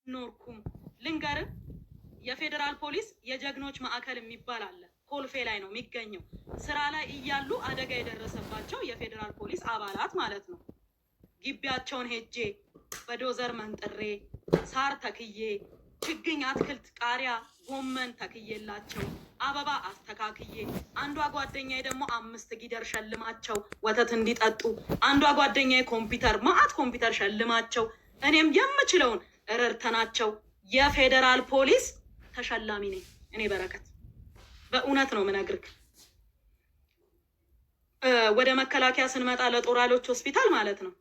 ኖርኩም ልንገር የፌደራል ፖሊስ የጀግኖች ማዕከል የሚባል አለ። ኮልፌ ላይ ነው የሚገኘው። ስራ ላይ እያሉ አደጋ የደረሰባቸው የፌደራል ፖሊስ አባላት ማለት ነው። ግቢያቸውን ሄጄ በዶዘር መንጥሬ ሳር ተክዬ ችግኝ፣ አትክልት፣ ቃሪያ፣ ጎመን ተክዬላቸው አበባ አስተካክዬ አንዷ ጓደኛዬ ደግሞ 5 ጊደር ሸልማቸው ወተት እንዲጠጡ፣ አንዷ ጓደኛዬ ማአት ኮምፒውተር ሸልማቸው እኔም የምችለውን ረድተናቸው የፌደራል ፖሊስ ተሸላሚ ነኝ እኔ በረከት። በእውነት ነው ምነግርክ። ወደ መከላከያ ስንመጣ ለጦር ኃይሎች ሆስፒታል ማለት ነው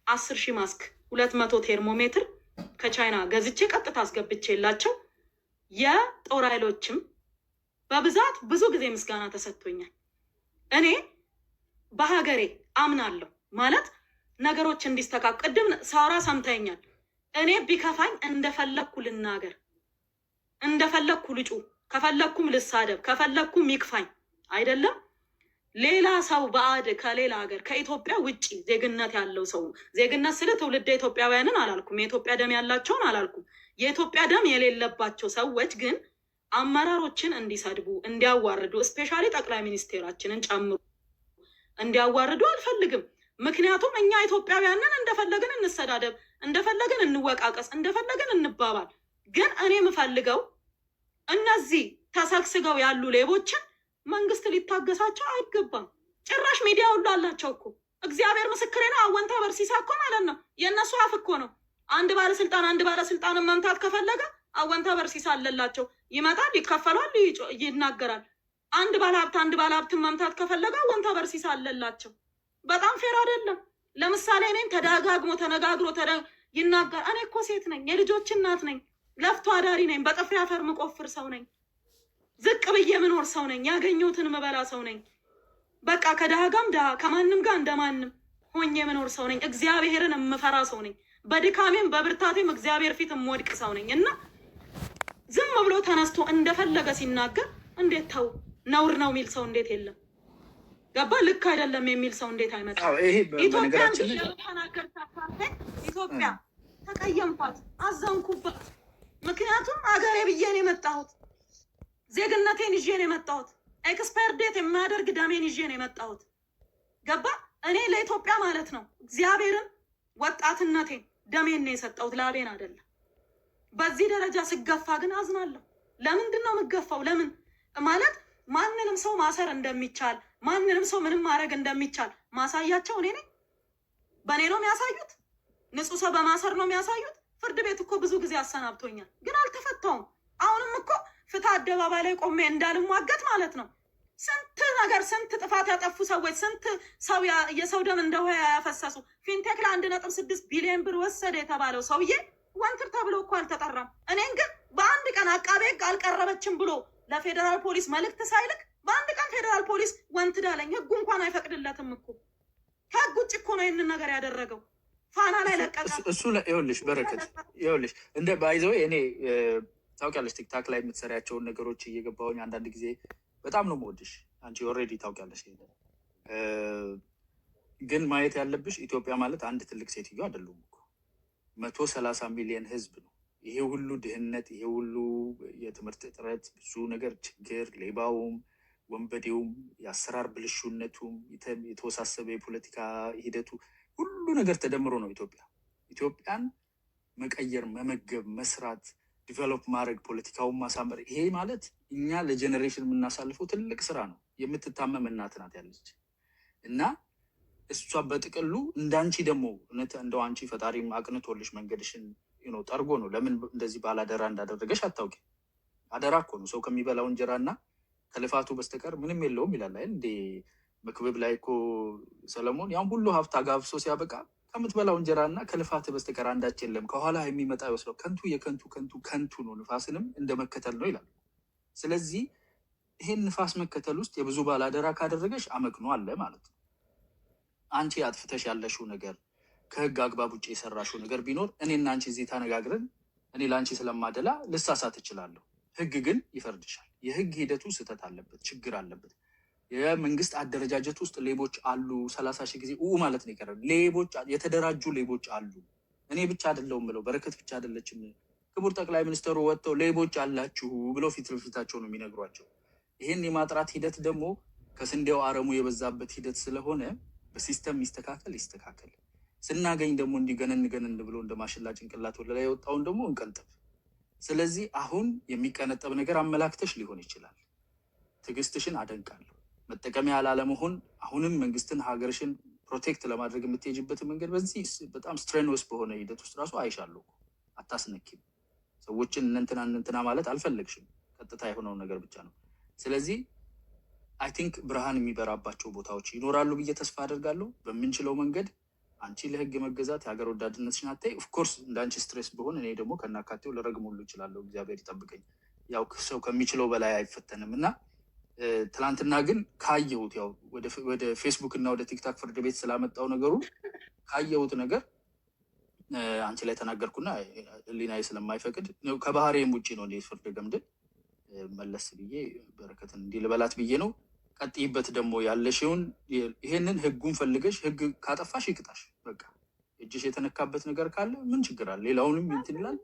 10,000 ማስክ 200 ቴርሞሜትር ከቻይና ገዝቼ ቀጥታ አስገብቼላቸው የጦር ኃይሎችም በብዛት ብዙ ጊዜ ምስጋና ተሰጥቶኛል። እኔ በሀገሬ አምናለሁ ማለት ነገሮች እንዲስተካከሉ ቅድም ሳውራ ሰምተኛል። እኔ ቢከፋኝ እንደፈለኩ ልናገር፣ እንደፈለኩ ልጩ፣ ከፈለኩም ልሳደብ፣ ከፈለኩም ይክፋኝ አይደለም። ሌላ ሰው ባዕድ ከሌላ ሀገር ከኢትዮጵያ ውጪ ዜግነት ያለው ሰው ዜግነት ስለ ትውልደ ኢትዮጵያውያንን አላልኩም፣ የኢትዮጵያ ደም ያላቸውን አላልኩም። የኢትዮጵያ ደም የሌለባቸው ሰዎች ግን አመራሮችን እንዲሰድቡ እንዲያዋርዱ፣ እስፔሻሊ ጠቅላይ ሚኒስቴራችንን ጨምሮ እንዲያዋርዱ አልፈልግም። ምክንያቱም እኛ ኢትዮጵያውያንን እንደፈለግን እንሰዳደብ፣ እንደፈለግን እንወቃቀስ፣ እንደፈለግን እንባባል። ግን እኔ የምፈልገው እነዚህ ተሰግስገው ያሉ ሌቦችን መንግስት ሊታገሳቸው አይገባም። ጭራሽ ሚዲያ ሁሉ አላቸው እኮ። እግዚአብሔር ምስክሬ ነው። አወንታ በርሲሳ እኮ ማለት ነው የእነሱ አፍ እኮ ነው። አንድ ባለስልጣንን መምታት ከፈለገ አወንታ በርሲሳ አለላቸው። ይመጣል፣ ይከፈሏል፣ ይናገራል። አንድ ባለሀብትን መምታት ከፈለገ አወንታ በርሲሳ አለላቸው። በጣም ፌር አይደለም። ለምሳሌ እኔን ተደጋግሞ ተነጋግሮ ይናገር። እኔ እኮ ሴት ነኝ፣ የልጆች እናት ነኝ፣ ለፍቶ አዳሪ ነኝ፣ በጥፍሬ አፈር ምቆፍር ሰው ነኝ፣ ዝቅ ብዬ ምኖር ሰው ነኝ፣ ያገኘሁትን ምበላ ሰው ነኝ። በቃ ከድሃ ጋም ድሃ ከማንም ጋር እንደማንም ሆኜ ምኖር ሰው ነኝ። እግዚአብሔርን የምፈራ ሰው ነኝ። በድካሜም በብርታቴም እግዚአብሔር ፊት የምወድቅ ሰው ነኝ እና ዝም ብሎ ተነስቶ እንደፈለገ ሲናገር እንዴት ተው ነውር ነው የሚል ሰው እንዴት የለም? ገባ? ልክ አይደለም የሚል ሰው እንዴት አይመጣም? ኢትዮጵያ ተቀየምኳት፣ አዘንኩባት። ምክንያቱም አገሬ ብዬ ነው የመጣሁት፣ ዜግነቴን ይዤ ነው የመጣሁት፣ ኤክስፓየር ዴት የማያደርግ ደሜን ይዤ ነው የመጣሁት። ገባ? እኔ ለኢትዮጵያ ማለት ነው እግዚአብሔርን ወጣትነቴን ደሜን ነው የሰጠሁት፣ ላቤን አይደለም። በዚህ ደረጃ ስገፋ ግን አዝናለሁ። ለምንድን ነው የምገፋው? ለምን ማለት ማንንም ሰው ማሰር እንደሚቻል ማንንም ሰው ምንም ማድረግ እንደሚቻል ማሳያቸው እኔ ነኝ። በእኔ ነው የሚያሳዩት። ንጹህ ሰው በማሰር ነው የሚያሳዩት። ፍርድ ቤት እኮ ብዙ ጊዜ አሰናብቶኛል፣ ግን አልተፈታውም። አሁንም እኮ ፍትህ አደባባይ ላይ ቆሜ እንዳልሟገት ማለት ነው። ስንት ነገር ስንት ጥፋት ያጠፉ ሰዎች ስንት ሰው የሰው ደም እንደ ውሃ ያፈሰሱ ፊንቴክ ለ1.6 ቢሊዮን ብር ወሰደ የተባለው ሰውዬ ወንትር ተብሎ እኮ አልተጠራም። እኔን ግን በአንድ ቀን አቃቤ ሕግ አልቀረበችም ብሎ ለፌዴራል ፖሊስ መልእክት ሳይልክ በአንድ ቀን ፌዴራል ፖሊስ ወንትድ አለኝ። ህጉ እንኳን አይፈቅድለትም እኮ። ከህግ ውጭ እኮ ነው ይህንን ነገር ያደረገው። ፋና ላይ ለቀቀ። እሱ ይኸውልሽ በረከት፣ ይኸውልሽ እንደ ባይዘው እኔ ታውቂያለሽ፣ ቲክታክ ላይ የምትሰሪያቸውን ነገሮች እየገባሁኝ አንዳንድ ጊዜ በጣም ነው የምወድሽ። አንቺ ኦልሬዲ ታውቂያለሽ። ግን ማየት ያለብሽ ኢትዮጵያ ማለት አንድ ትልቅ ሴትዮ አይደሉም እኮ 130 ሚሊዮን ህዝብ ነው። ይሄ ሁሉ ድህነት፣ ይሄ ሁሉ የትምህርት እጥረት፣ ብዙ ነገር ችግር፣ ሌባውም፣ ወንበዴውም፣ የአሰራር ብልሹነቱም፣ የተወሳሰበ የፖለቲካ ሂደቱ ሁሉ ነገር ተደምሮ ነው ኢትዮጵያን መቀየር፣ መመገብ፣ መስራት፣ ዲቨሎፕ ማድረግ፣ ፖለቲካውን ማሳመር። ይሄ ማለት እኛ ለጀኔሬሽን የምናሳልፈው ትልቅ ስራ ነው። የምትታመም እናት ናት ያለች እና እሷ በጥቅሉ እንዳንቺ ደግሞ እንደው አንቺ ፈጣሪም አቅንቶልሽ መንገድሽን ጠርጎ ነው። ለምን እንደዚህ ባላደራ እንዳደረገሽ አታውቂ። አደራ እኮ ነው። ሰው ከሚበላው እንጀራ እና ከልፋቱ በስተቀር ምንም የለውም ይላል አይደል እንዴ? መክብብ ላይ እኮ ሰለሞን ያን ሁሉ ሀብት አጋብሶ ሲያበቃ ከምትበላው እንጀራ እና ከልፋት በስተቀር አንዳች የለም፣ ከኋላ የሚመጣ ይወስደው ከንቱ የከንቱ ከንቱ ነው፣ ንፋስንም እንደ መከተል ነው ይላል። ስለዚህ ይሄን ንፋስ መከተል ውስጥ የብዙ ባላደራ ካደረገሽ አመክኖ አለ ማለት ነው። አንቺ አጥፍተሽ ያለሽው ነገር ከህግ አግባብ ውጭ የሰራሽው ነገር ቢኖር እኔና አንቺ እዚህ ተነጋግረን እኔ ለአንቺ ስለማደላ ልሳሳት እችላለሁ። ህግ ግን ይፈርድሻል። የህግ ሂደቱ ስህተት አለበት፣ ችግር አለበት። የመንግስት አደረጃጀት ውስጥ ሌቦች አሉ። 30 ሺህ ጊዜ ማለት ነው የቀረ ሌቦች፣ የተደራጁ ሌቦች አሉ። እኔ ብቻ አይደለሁም ብለው በረከት ብቻ አይደለችም። ክቡር ጠቅላይ ሚኒስትሩ ወጥተው ሌቦች አላችሁ ብለው ፊት ለፊታቸው ነው የሚነግሯቸው። ይህን የማጥራት ሂደት ደግሞ ከስንዴው አረሙ የበዛበት ሂደት ስለሆነ በሲስተም ይስተካከል። ስናገኝ ደግሞ እንዲገነን ብሎ እንደ ማሽላ ጭንቅላት ወደ ላይ የወጣውን ደግሞ እንቀንጥብ። ስለዚህ አሁን የሚቀነጠብ ነገር አመላክተሽ ሊሆን ይችላል። ትዕግስትሽን አደንቃለሁ። መጠቀሚያ ላለመሆን አሁንም መንግስትን ሀገርሽን ፕሮቴክት ለማድረግ የምትሄጅበት መንገድ በዚህ በጣም ስትሬንወስ በሆነ ሂደት ውስጥ ራሱ አይሻለሁ። አታስነኪም። ሰዎችን እንትና ማለት አልፈለግሽም። ቀጥታ የሆነው ነገር ብቻ ነው። ስለዚህ አይ ቲንክ ብርሃን የሚበራባቸው ቦታዎች ይኖራሉ ብዬ ተስፋ አደርጋለሁ። በምንችለው መንገድ አንቺ ለህግ መገዛት የሀገር ወዳድነትሽን አታይ። ኦፍኮርስ እንደ አንቺ ስትሬስ በሆን እኔ ደግሞ ከናካቴው ልረግም ሁሉ እችላለሁ። እግዚአብሔር ይጠብቀኝ። ያው ሰው ከሚችለው በላይ አይፈተንም እና ትላንትና ግን ካየሁት ያው ወደ ፌስቡክ እና ወደ ቲክታክ ፍርድ ቤት ስላመጣው ነገሩ ካየሁት ነገር አንቺ ላይ ተናገርኩና ህሊናዬ ስለማይፈቅድ ከባህሬም ውጭ ነው ፍርድ ገምድል መለስ ብዬ በረከትን እንዲህ ልበላት ብዬ ነው። ቀጥይበት ደግሞ ያለሽውን ይሄንን ህጉን ፈልገሽ ህግ ካጠፋሽ ይቅጣሽ። በቃ እጅሽ የተነካበት ነገር ካለ ምን ችግር አለ? ሌላውንም እንትን ይላል።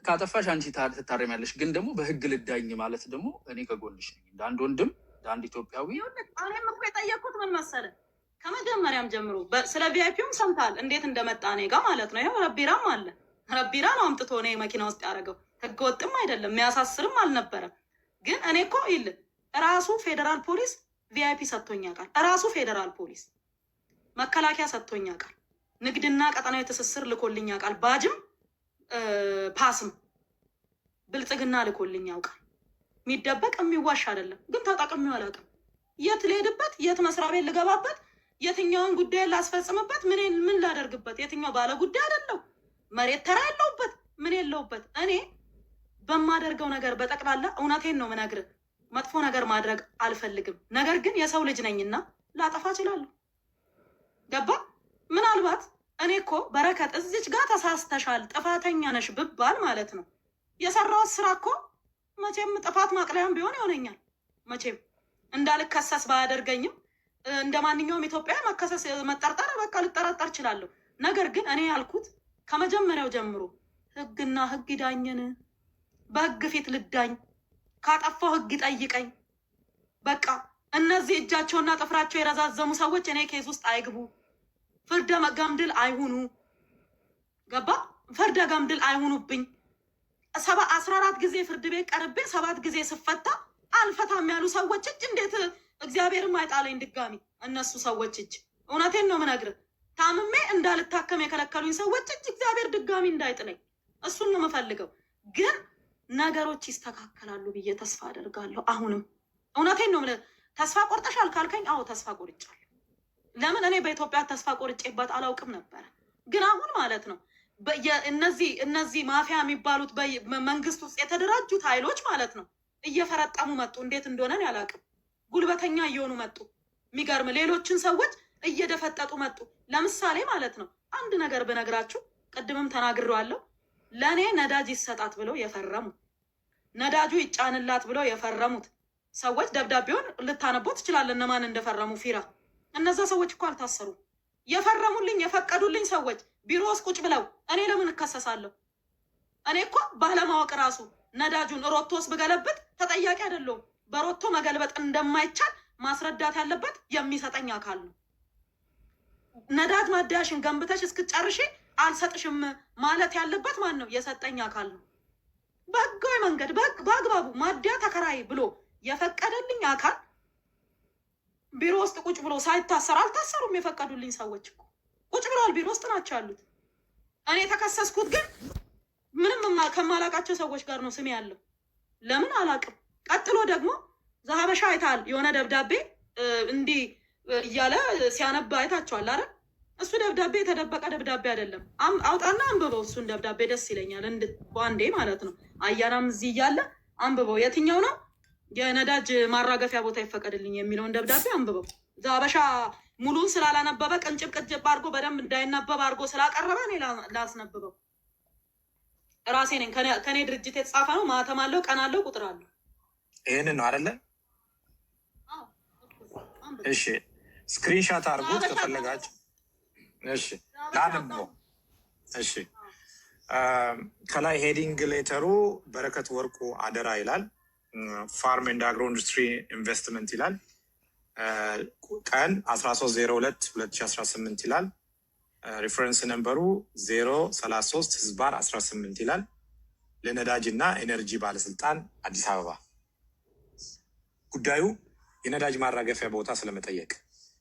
ካጠፋሽ አንቺ ትታረሚያለሽ። ግን ደግሞ በህግ ልዳኝ ማለት ደግሞ እኔ ከጎንሽ ነኝ እንደ አንድ ወንድም እንደ አንድ ኢትዮጵያዊ። እኔም እኮ የጠየኩት ምን መሰለህ፣ ከመጀመሪያም ጀምሮ ስለ ቪአይፒውም ሰምታል እንዴት እንደመጣ እኔ ጋ ማለት ነው። ይኸው ረቢራም አለ። ረቢራ ነው አምጥቶ እኔ መኪና ውስጥ ያደረገው። ህገወጥም አይደለም የሚያሳስርም አልነበረም። ግን እኔ እኮ ይል ራሱ ፌዴራል ፖሊስ ቪአይፒ ሰጥቶኛ ቃል፣ ራሱ ፌዴራል ፖሊስ መከላከያ ሰጥቶኛ ቃል፣ ንግድና ቀጠናዊ ትስስር ልኮልኛ ቃል፣ ባጅም ፓስም ብልጽግና ልኮልኝ ያውቃል። የሚደበቅ የሚዋሽ አይደለም። ግን ተጠቅሜው አላውቅም። የት ልሄድበት፣ የት መስሪያ ቤት ልገባበት፣ የትኛውን ጉዳይ ላስፈጽምበት፣ ምን ላደርግበት፣ የትኛው ባለ ጉዳይ አይደለው፣ መሬት ተራ የለውበት፣ ምን የለውበት። እኔ በማደርገው ነገር በጠቅላላ እውነቴን ነው ምነግርህ። መጥፎ ነገር ማድረግ አልፈልግም። ነገር ግን የሰው ልጅ ነኝና ላጠፋ እችላለሁ። ገባ? ምናልባት እኔ እኮ በረከት እዚች ጋር ተሳስተሻል፣ ጥፋተኛ ነሽ ብባል ማለት ነው የሰራሁት ስራ እኮ መቼም ጥፋት ማቅለያም ቢሆን ይሆነኛል። መቼም እንዳልከሰስ ባያደርገኝም እንደ ማንኛውም ኢትዮጵያ መከሰስ መጠርጠር በቃ ልጠረጠር እችላለሁ። ነገር ግን እኔ ያልኩት ከመጀመሪያው ጀምሮ ህግና ህግ ይዳኘን፣ በህግ ፊት ልዳኝ፣ ካጠፋው ህግ ይጠይቀኝ። በቃ እነዚህ እጃቸውና ጥፍራቸው የረዛዘሙ ሰዎች እኔ ኬስ ውስጥ አይግቡ፣ ፍርደ ገምድል አይሁኑ። ገባ? ፍርደ ገምድል አይሁኑብኝ። 14 ጊዜ ፍርድ ቤት ቀርቤ 7 ጊዜ ስፈታ አልፈታም ያሉ ሰዎች እጅ እንዴት እግዚአብሔርም አይጣለኝ ድጋሚ እነሱ ሰዎች እጅ። እውነቴን ነው ምነግርህ። ታምሜ እንዳልታከም የከለከሉኝ ሰዎች እጅ እግዚአብሔር ድጋሚ እንዳይጥለኝ እሱን ነው የምፈልገው። ግን ነገሮች ይስተካከላሉ ብዬ ተስፋ አደርጋለሁ። አሁንም እውነቴን ነው የምልህ። ተስፋ ቆርጠሻል ካልከኝ አዎ ተስፋ ቆርጫለሁ። ለምን እኔ በኢትዮጵያ ተስፋ ቆርጬባት አላውቅም ነበረ። ግን አሁን ማለት ነው እነዚህ ማፊያ የሚባሉት መንግስት ውስጥ የተደራጁት ኃይሎች ማለት ነው እየፈረጠሙ መጡ። እንዴት እንደሆነን ያላቅም። ጉልበተኛ እየሆኑ መጡ። የሚገርም ሌሎችን ሰዎች እየደፈጠጡ መጡ። ለምሳሌ ማለት ነው አንድ ነገር ብነግራችሁ፣ ቅድምም ተናግሬዋለሁ። ለእኔ ነዳጅ ይሰጣት ብለው የፈረሙ ነዳጁ ይጫንላት ብለው የፈረሙት ሰዎች ደብዳቤውን ልታነቦት ትችላለ፣ እነማን እንደፈረሙ ፊራ። እነዛ ሰዎች እኮ አልታሰሩ። የፈረሙልኝ የፈቀዱልኝ ሰዎች ቢሮ ውስጥ ቁጭ ብለው እኔ ለምን እከሰሳለሁ? እኔ እኮ ባለማወቅ ራሱ ነዳጁን ሮቶ ውስጥ ብገለብጥ ተጠያቂ አይደለሁም። በሮቶ መገልበጥ እንደማይቻል ማስረዳት ያለበት የሚሰጠኝ አካል ነው። ነዳጅ ማደያሽን ገንብተሽ እስክጨርሺ አልሰጥሽም ማለት ያለበት ማን ነው? የሰጠኝ አካል ነው። በህጋዊ መንገድ በአግባቡ ማደያ ተከራይ ብሎ የፈቀደልኝ አካል ቢሮ ውስጥ ቁጭ ብሎ ሳይታሰር አልታሰሩም። የፈቀዱልኝ ሰዎች እኮ ቁጭ ብለዋል፣ ቢሮ ውስጥ ናቸው ያሉት። እኔ የተከሰስኩት ግን ምንም ከማላቃቸው ሰዎች ጋር ነው ስሜ ያለው። ለምን አላቅም። ቀጥሎ ደግሞ ዘሀበሻ አይታል የሆነ ደብዳቤ እንዲህ እያለ ሲያነባ አይታችኋል አይደል? እሱ ደብዳቤ የተደበቀ ደብዳቤ አይደለም። አውጣና አንብበው። እሱን ደብዳቤ ደስ ይለኛል በአንዴ ማለት ነው። አያናም እዚህ እያለ አንብበው። የትኛው ነው የነዳጅ ማራገፊያ ቦታ ይፈቀድልኝ የሚለውን ደብዳቤ አንብበው። ዘሀበሻ ሙሉን ስላላነበበ ቅንጭብ አድርጎ በደንብ እንዳይነበብ አድርጎ ስላቀረበ እኔ ላስነብበው ራሴ ነኝ። ከኔ ድርጅት የተጻፈ ነው። ማተም አለው፣ ቀን አለው፣ ቁጥር አለው። ይህንን ነው አይደለ? እሺ፣ ስክሪንሻት አድርጉት ከፈለጋችሁ። እሺ፣ ላንብበው። እሺ ከላይ ሄዲንግ ሌተሩ በረከት ወርቁ አደራ ይላል። ፋርም ኤንድ አግሮ ኢንዱስትሪ ኢንቨስትመንት ይላል። ቀን 13/02/2018 ይላል። ሪፈረንስ ነምበሩ 033/18 ይላል። ለነዳጅ እና ኤነርጂ ባለስልጣን አዲስ አበባ። ጉዳዩ የነዳጅ ማራገፊያ ቦታ ስለመጠየቅ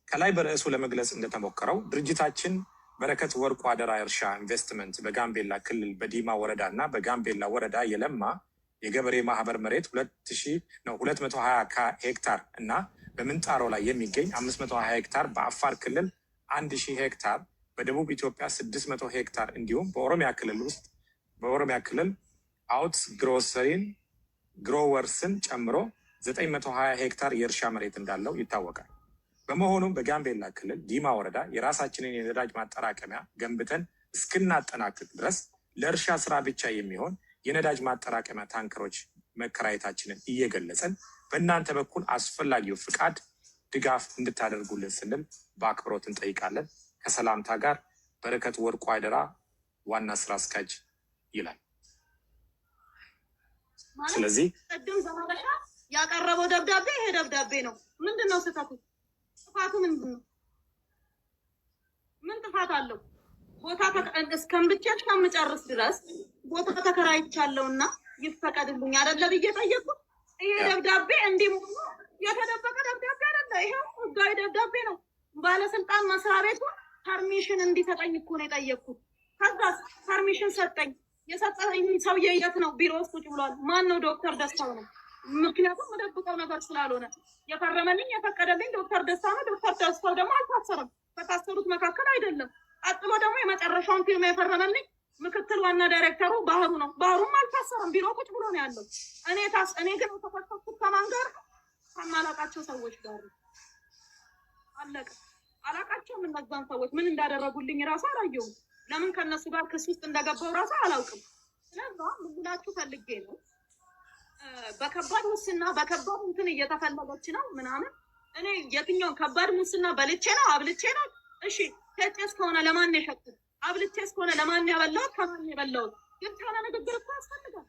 ከላይ በርዕሱ ለመግለጽ እንደተሞከረው ድርጅታችን በረከት ወርቁ አደራ እርሻ ኢንቨስትመንት በጋምቤላ ክልል በዲማ ወረዳ እና በጋምቤላ ወረዳ የለማ የገበሬ ማህበር መሬት 220 ሄክታር እና በምንጣሮ ላይ የሚገኝ 520 ሄክታር፣ በአፋር ክልል 1000 ሄክታር፣ በደቡብ ኢትዮጵያ 600 ሄክታር እንዲሁም በኦሮሚያ ክልል አውት ግሮወርስን ጨምሮ 920 ሄክታር የእርሻ መሬት እንዳለው ይታወቃል። በመሆኑም በጋምቤላ ክልል ዲማ ወረዳ የራሳችንን የነዳጅ ማጠራቀሚያ ገንብተን እስክናጠናቅቅ ድረስ ለእርሻ ስራ ብቻ የሚሆን የነዳጅ ማጠራቀሚያ ታንከሮች መከራየታችንን እየገለጸን በእናንተ በኩል አስፈላጊው ፍቃድ ድጋፍ እንድታደርጉልን ስንል በአክብሮት እንጠይቃለን። ከሰላምታ ጋር በረከት ወርቁ አደራ ዋና ስራ አስኪያጅ ይላል። ስለዚህ ቅድም ዘመረሻ ያቀረበው ደብዳቤ ይሄ ደብዳቤ ነው። ምንድን ነው ስህተቱ? ጥፋቱ ምንድን ነው? ምን ጥፋት አለው? ቦታ እስከምብቻች ከምጨርስ ድረስ ቦታ ተከራይቻለሁና ይፈቀድልኝ አይደለ ብዬ ጠየቅኩት። ይሄ ደብዳቤ እንዲህ የተደበቀ ደብዳቤ አይደለ፣ ይሄው ህጋዊ ደብዳቤ ነው። ባለስልጣን መስሪያ ቤቱ ፐርሚሽን እንዲሰጠኝ እኮ ነው የጠየቅኩት። ከዛ ፐርሚሽን ሰጠኝ። የሰጠኝ ሰውዬ የት ነው? ቢሮ ውስጥ ቁጭ ብሏል። ማን ነው? ዶክተር ደስታው ነው። ምክንያቱም መደብቀው ነገር ስላልሆነ የፈረመልኝ የፈቀደልኝ ዶክተር ደስታ ነው። ዶክተር ደስታው ደግሞ አልታሰረም፣ ከታሰሩት መካከል አይደለም። ቀጥሎ ደግሞ የመጨረሻውን ፊርማ የፈረመልኝ ምክትል ዋና ዳይሬክተሩ ባህሩ ነው። ባህሩም አልታሰረም፣ ቢሮ ቁጭ ብሎ ነው ያለው። እኔ ግን የተፈተኩት ከማን ጋር? ከማላውቃቸው ሰዎች ጋር። አለቀ። አላውቃቸውም። እነዛን ሰዎች ምን እንዳደረጉልኝ ራሱ አላየሁም። ለምን ከነሱ ጋር ክስ ውስጥ እንደገባው ራሱ አላውቅም። ስለዛ ምን ብላችሁ ፈልጌ ነው በከባድ ሙስና በከባድ እንትን እየተፈለገች ነው ምናምን። እኔ የትኛውን ከባድ ሙስና በልቼ ነው አብልቼ ነው? እሺ ሸጬስ ከሆነ ለማን የሸጥኩት? አብልቼስ ከሆነ ለማን ያበላሁት? ከማን የበላሁት? ግልጽ የሆነ ንግግር እኮ ያስፈልጋል።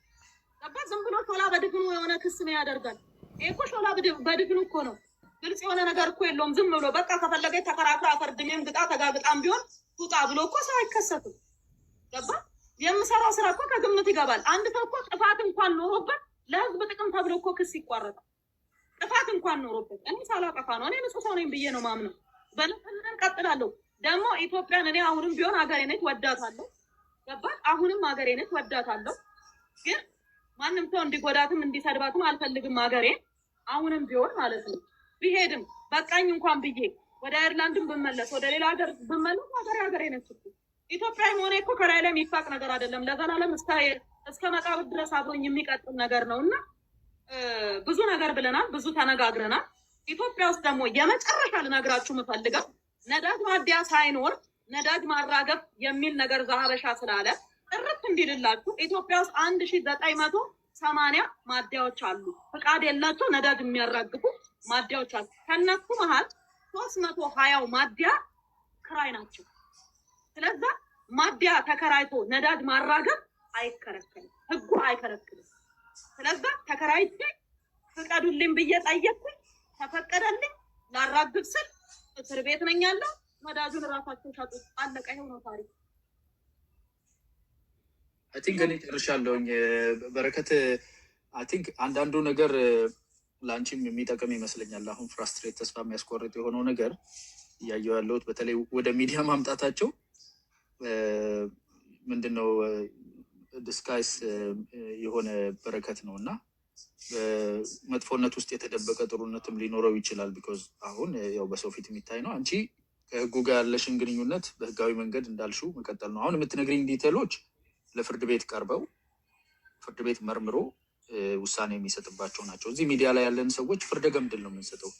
ገባ? ዝም ብሎ ሾላ በድፍኑ የሆነ ክስ ነው ያደርጋል። ይሄ እኮ ሾላ በድፍኑ እኮ ነው። ግልጽ የሆነ ነገር እኮ የለውም። ዝም ብሎ በቃ ከፈለገ ተከራክራ ፈርድሜም ግጣ ተጋግጣም ቢሆን ጡጣ ብሎ እኮ ሰው አይከሰትም። ገባ? የምሰራው ስራ እኮ ከግምት ይገባል። አንድ ሰው እኮ ጥፋት እንኳን ኖሮበት ለህዝብ ጥቅም ተብሎ እኮ ክስ ይቋረጣል። ጥፋት እንኳን ኖሮበት እኔ ሳላጠፋ ነው። እኔ ንጹህ ሰው ነኝ ብዬ ነው ማምነው። በልፍንን ቀጥላለሁ። ደግሞ ኢትዮጵያን እኔ አሁንም ቢሆን ሀገሬ ነች ወዳታለሁ። ገባል? አሁንም ሀገሬ ነች ወዳታለሁ። ግን ማንም ሰው እንዲጎዳትም እንዲሰድባትም አልፈልግም ሀገሬን። አሁንም ቢሆን ማለት ነው። ቢሄድም በቃኝ እንኳን ብዬ ወደ አይርላንድም ብመለስ ወደ ሌላ ሀገር ብመለስ ሀገሬ ነች እኮ። ኢትዮጵያ ሆነ እኮ ከላይ ላይ የሚፋቅ ነገር አይደለም። ለዘላለም እስከ መቃብር ድረስ አብሮኝ የሚቀጥል ነገር ነው እና ብዙ ነገር ብለናል፣ ብዙ ተነጋግረናል። ኢትዮጵያ ውስጥ ደግሞ የመጨረሻ ልነግራችሁ የምፈልገው ነዳጅ ማደያ ሳይኖር ነዳጅ ማራገፍ የሚል ነገር ዛሀበሻ ስላለ ጥርት እንዲልላችሁ ኢትዮጵያ ውስጥ 1980 ማደያዎች አሉ። ፍቃድ የላቸው ነዳጅ የሚያራግፉ ማደያዎች አሉ። ከነሱ መሀል 320 ማደያ ክራይ ናቸው። ስለዛ ማደያ ተከራይቶ ነዳጅ ማራገፍ አይከለከልም፣ ህጉ አይከለክልም። ስለዛ ተከራይቼ ፍቀዱልኝ ብዬ ጠየቅኩኝ፣ ተፈቀደልኝ። ላራግፍ ስል እስር ቤት ነኝ ያለው። ነዳጁን ራሳቸው ሸጡ። አለቀ። ይኸው ነው ታሪክ። አይ ቲንክ እኔ ጨርሻለሁኝ። በረከት አይ ቲንክ አንዳንዱ ነገር ለአንቺም የሚጠቅም ይመስለኛል። አሁን ፍራስትሬት ተስፋ የሚያስቆርጥ የሆነው ነገር እያየሁ ያለሁት በተለይ ወደ ሚዲያ ማምጣታቸው ምንድነው ዲስካይስ የሆነ በረከት ነው እና በመጥፎነት ውስጥ የተደበቀ ጥሩነትም ሊኖረው ይችላል። ቢኮዝ አሁን ያው በሰው ፊት የሚታይ ነው። አንቺ ከህጉ ጋር ያለሽን ግንኙነት በህጋዊ መንገድ እንዳልሽው መቀጠል ነው። አሁን የምትነግሪኝ ዲቴሎች ለፍርድ ቤት ቀርበው ፍርድ ቤት መርምሮ ውሳኔ የሚሰጥባቸው ናቸው። እዚህ ሚዲያ ላይ ያለን ሰዎች ፍርደ ገምድል ነው የምንሰጠው።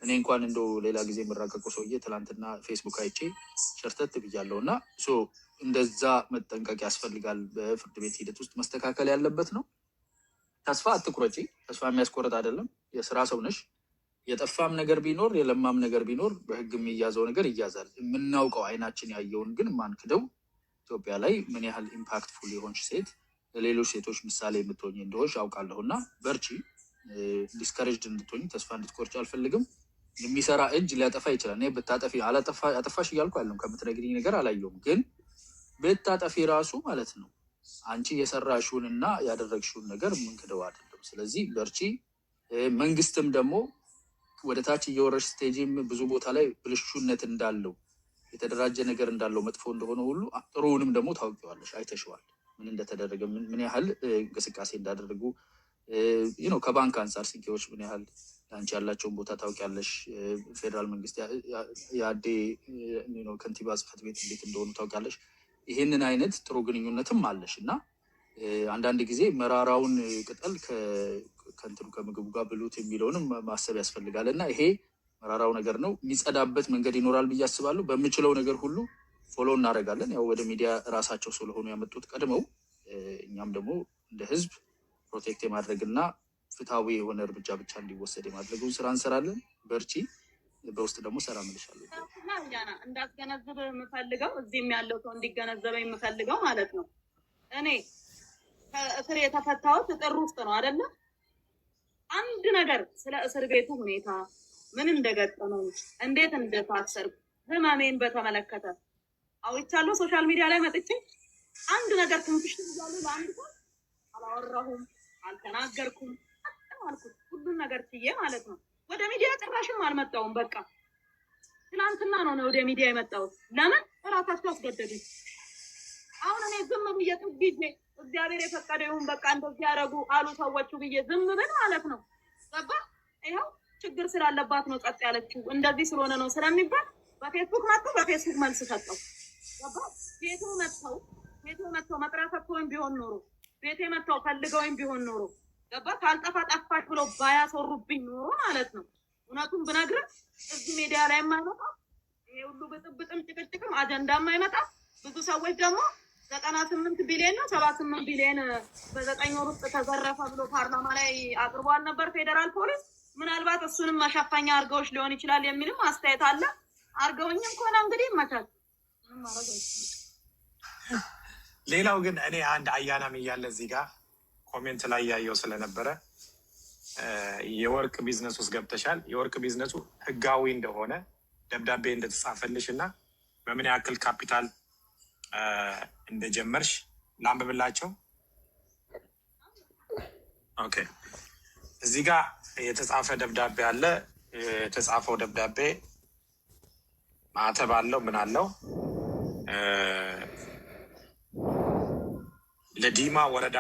እኔ እንኳን እንደው ሌላ ጊዜ የምራቀቁ ሰውዬ ትላንትና ፌስቡክ አይቼ ሸርተት ብያለሁ እና እንደዛ መጠንቀቅ ያስፈልጋል። በፍርድ ቤት ሂደት ውስጥ መስተካከል ያለበት ነው። ተስፋ አትቁረጪ። ተስፋ የሚያስቆርጥ አይደለም። የስራ ሰው ነሽ። የጠፋም ነገር ቢኖር የለማም ነገር ቢኖር በህግ የሚያዘው ነገር ይያዛል። የምናውቀው አይናችን ያየውን ግን ማንክደው ኢትዮጵያ ላይ ምን ያህል ኢምፓክትፉል የሆንሽ ሴት ለሌሎች ሴቶች ምሳሌ የምትሆኝ እንደሆንሽ አውቃለሁ እና በርቺ። ዲስከሬጅድ እንድትሆኝ ተስፋ እንድትቆርጭ አልፈልግም። የሚሰራ እጅ ሊያጠፋ ይችላል። እኔ ብታጠፊ አጠፋሽ እያልኩ አይደለም፣ ከምትነግሪኝ ነገር አላየሁም። ግን ብታጠፊ ራሱ ማለት ነው አንቺ የሰራሽውን እና ያደረግሽውን ነገር ምንክደው አይደለም። ስለዚህ በርቺ። መንግስትም ደግሞ ወደ ታች እየወረሽ ስቴጂም ብዙ ቦታ ላይ ብልሹነት እንዳለው የተደራጀ ነገር እንዳለው መጥፎ እንደሆነ ሁሉ ጥሩውንም ደግሞ ታውቂዋለሽ፣ አይተሽዋል። ምን እንደተደረገ ምን ያህል እንቅስቃሴ እንዳደረጉ ከባንክ አንጻር ስንቄዎች ምን ያህል አንቺ ያላቸውን ቦታ ታውቂያለሽ። ፌዴራል መንግስት የአዴ ከንቲባ ጽሕፈት ቤት እንዴት እንደሆኑ ታውቂያለሽ። ይህንን አይነት ጥሩ ግንኙነትም አለሽ እና አንዳንድ ጊዜ መራራውን ቅጠል ከእንትኑ ከምግቡ ጋር ብሉት የሚለውንም ማሰብ ያስፈልጋል እና ይሄ መራራው ነገር ነው። የሚጸዳበት መንገድ ይኖራል ብዬ አስባለሁ። በምችለው ነገር ሁሉ ፎሎ እናደርጋለን። ያው ወደ ሚዲያ ራሳቸው ስለሆኑ ያመጡት ቀድመው፣ እኛም ደግሞ እንደ ህዝብ ፕሮቴክት የማድረግና ፍትሐዊ የሆነ እርምጃ ብቻ እንዲወሰድ የማድረጉን ስራ እንሰራለን። በርቺ። በውስጥ ደግሞ ሰላም እልሻለሁ። እንዳስገነዝብ የምፈልገው እዚህም ያለው ሰው እንዲገነዘበ የምፈልገው ማለት ነው፣ እኔ ከእስር የተፈታሁት ጥር ውስጥ ነው አይደለ? አንድ ነገር ስለ እስር ቤቱ ሁኔታ ምን እንደገጠመኝ፣ እንዴት እንደታሰርኩ፣ ህመሜን በተመለከተ አውርቻለሁ። ሶሻል ሚዲያ ላይ መጥቼ አንድ ነገር ትንፍሽ ይዛሉ ለአንድ ሰው አላወራሁም፣ አልተናገርኩም፣ አልኩት ሁሉን ነገር ትዬ ማለት ነው። ወደ ሚዲያ ጭራሽም አልመጣሁም። በቃ ትናንትና ነው ወደ ሚዲያ የመጣሁት። ለምን? እራሳቸው አስገደዱኝ። አሁን እኔ ዝም ብዬ ጥግጄ እግዚአብሔር የፈቀደ ይሁን በቃ እንደዚህ ያደረጉ አሉ ሰዎቹ ብዬ ዝም ብል ማለት ነው። ገባ? ይኸው ችግር ስላለባት ነው ጸጥ ያለችው፣ እንደዚህ ስለሆነ ነው ስለሚባል በፌስቡክ መጥተው በፌስቡክ መልስ ሰጠው። ገባ? ቤቱ መጥተው መጥራታቸውን ቢሆን ኖሮ ቤቴ መጥተው ፈልገውኝ ቢሆን ኖሮ ገባ? ካልጠፋ ጠፋች ብለው ባያሰሩብኝ ኖሮ ማለት ነው። እውነቱን ብነግርህ እዚህ ሚዲያ ላይ የማይመጣ ይሄ ሁሉ ብጥብጥም ጭቅጭቅም አጀንዳ የማይመጣ ብዙ ሰዎች ደግሞ 98 ቢሊዮን ነው 78 ቢሊዮን በ9 ወር ውስጥ ተዘረፈ ብሎ ፓርላማ ላይ አቅርቧል ነበር ፌዴራል ፖሊስ። ምናልባት እሱንም መሸፈኛ አድርገውች ሊሆን ይችላል የሚልም አስተያየት አለ። አድርገውኝም ከሆነ እንግዲህ ይመቻል። ሌላው ግን እኔ አንድ አያናም እያለ እዚህ ጋር ኮሜንት ላይ ያየው ስለነበረ የወርቅ ቢዝነስ ውስጥ ገብተሻል፣ የወርቅ ቢዝነሱ ህጋዊ እንደሆነ ደብዳቤ እንደተጻፈልሽ እና በምን ያክል ካፒታል እንደጀመርሽ ላንብብላቸው። ኦኬ፣ እዚህ ጋር የተጻፈ ደብዳቤ አለ። የተጻፈው ደብዳቤ ማዕተብ አለው፣ ምን አለው? ለዲማ ወረዳ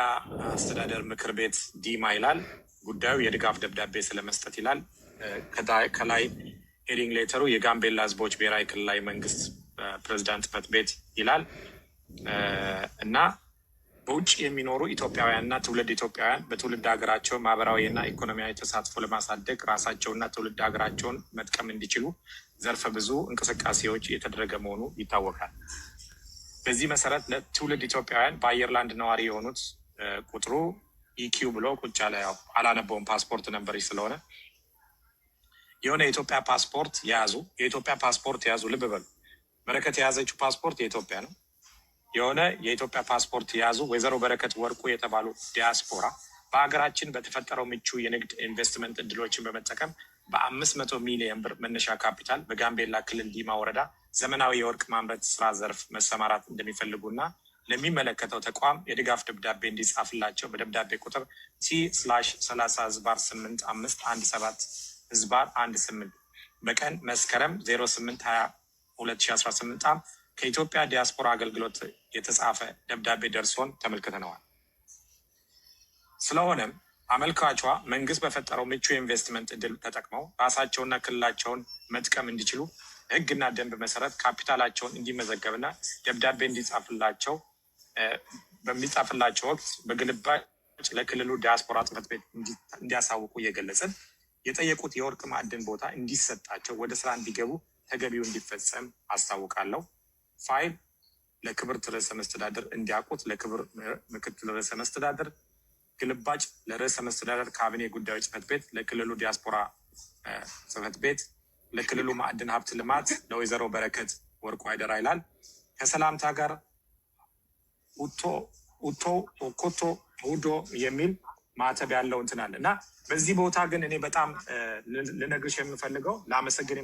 አስተዳደር ምክር ቤት ዲማ ይላል። ጉዳዩ የድጋፍ ደብዳቤ ስለመስጠት ይላል። ከላይ ሄዲንግ ሌተሩ የጋምቤላ ህዝቦች ብሔራዊ ክልላዊ መንግስት ፕሬዚዳንት ጽሕፈት ቤት ይላል እና በውጭ የሚኖሩ ኢትዮጵያውያንና ትውልድ ኢትዮጵያውያን በትውልድ ሀገራቸው ማህበራዊና ኢኮኖሚያዊ ተሳትፎ ለማሳደግ ራሳቸውና ትውልድ ሀገራቸውን መጥቀም እንዲችሉ ዘርፈ ብዙ እንቅስቃሴዎች የተደረገ መሆኑ ይታወቃል። በዚህ መሰረት ለትውልድ ኢትዮጵያውያን በአየርላንድ ነዋሪ የሆኑት ቁጥሩ ኢኪው ብሎ ቁጭ ያለ፣ ያው አላነበውም ፓስፖርት ነበር ስለሆነ የሆነ የኢትዮጵያ ፓስፖርት የያዙ ልብ በሉ። በረከት የያዘችው ፓስፖርት የኢትዮጵያ ነው። የሆነ የኢትዮጵያ ፓስፖርት የያዙ ወይዘሮ በረከት ወርቁ የተባሉ ዲያስፖራ በሀገራችን በተፈጠረው ምቹ የንግድ ኢንቨስትመንት እድሎችን በመጠቀም በ500 ሚሊዮን ብር መነሻ ካፒታል በጋምቤላ ክልል ዲማ ወረዳ ዘመናዊ የወርቅ ማምረት ስራ ዘርፍ መሰማራት እንደሚፈልጉና ለሚመለከተው ተቋም የድጋፍ ደብዳቤ እንዲጻፍላቸው በደብዳቤ ቁጥር C/30/8517/18 በቀን መስከረም 08/20/2018 ዓ.ም ከኢትዮጵያ ዲያስፖራ አገልግሎት የተጻፈ ደብዳቤ ደርሶን ተመልክተነዋል። ስለሆነም አመልካቿ መንግስት በፈጠረው ምቹ የኢንቨስትመንት እድል ተጠቅመው ራሳቸውና ክልላቸውን መጥቀም እንዲችሉ ሕግና ደንብ መሰረት ካፒታላቸውን እንዲመዘገብና ደብዳቤ እንዲጻፍላቸው በሚጻፍላቸው ወቅት በግልባጭ ለክልሉ ዲያስፖራ ጽሕፈት ቤት እንዲያሳውቁ እየገለጽን የጠየቁት የወርቅ ማዕድን ቦታ እንዲሰጣቸው ወደ ስራ እንዲገቡ ተገቢው እንዲፈጸም አስታውቃለሁ። ፋይል ለክብርት ርዕሰ መስተዳድር እንዲያውቁት ለክብር ምክትል ርዕሰ መስተዳድር፣ ግልባጭ ለርዕሰ መስተዳድር ካቢኔ ጉዳዮች ጽሕፈት ቤት፣ ለክልሉ ዲያስፖራ ጽሕፈት ቤት፣ ለክልሉ ማዕድን ሀብት ልማት፣ ለወይዘሮ በረከት ወርቁ አይደራ ይላል። ከሰላምታ ጋር ኡቶ ኦኮቶ ውዶ የሚል ማተብ ያለው እንትን አለ እና በዚህ ቦታ ግን እኔ በጣም ልነግርሽ የምፈልገው ላመሰግን